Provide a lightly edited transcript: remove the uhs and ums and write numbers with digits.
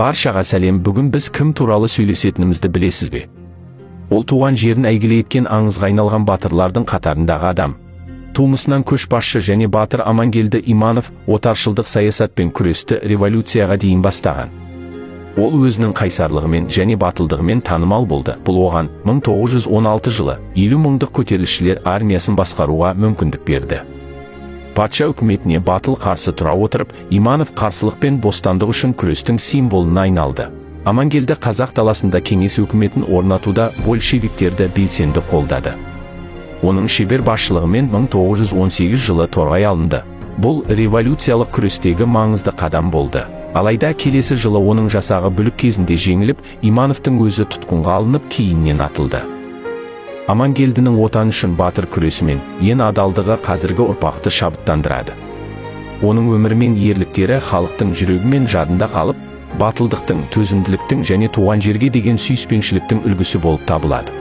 Баршаға сәлем. Бүгін біз кім туралы сөйлесетінімізді білесіз бе? Ол туған жерін әйгілі еткен аңызға айналған батырлардың қатарындағы адам. Тумысынан көшбасшы және батыр Амангелді Иманов отаршылдық саясатпен күресті революцияға дейін бастаған. Ол өзінің қайсарлығымен және батылдығымен танымал болды. Бұл оған 1916 жылы 50 мыңдық көтерілісшілер армиясын басқаруға мүмкіндік берді. Патша үкіметіне батыл қарсы тұра отырып, Иманов қарсылық пен бостандық үшін күрестің символына айналды. Амангелді қазақ даласында кеңес өкіметін орнатуда большевиктерді белсенді қолдады. Оның шебер басшылығымен 1918 жылы торғай алынды. Бұл революциялық күрестегі маңызды қадам болды. Алайда келесі жылы оның жасағы бүлік кезінде жеңіліп, Имановтың өзі тұтқынға алынып, кейіннен атылды. Амангелдінің отан үшін батыр күресімен ең адалдығы қазіргі ұрпақты шабыттандырады. Оның өмірі мен ерліктері халықтың жүрегі мен жадында қалып, батылдықтың, төзімділіктің және туған жерге деген сүйіспеншіліктің үлгісі болып табылады.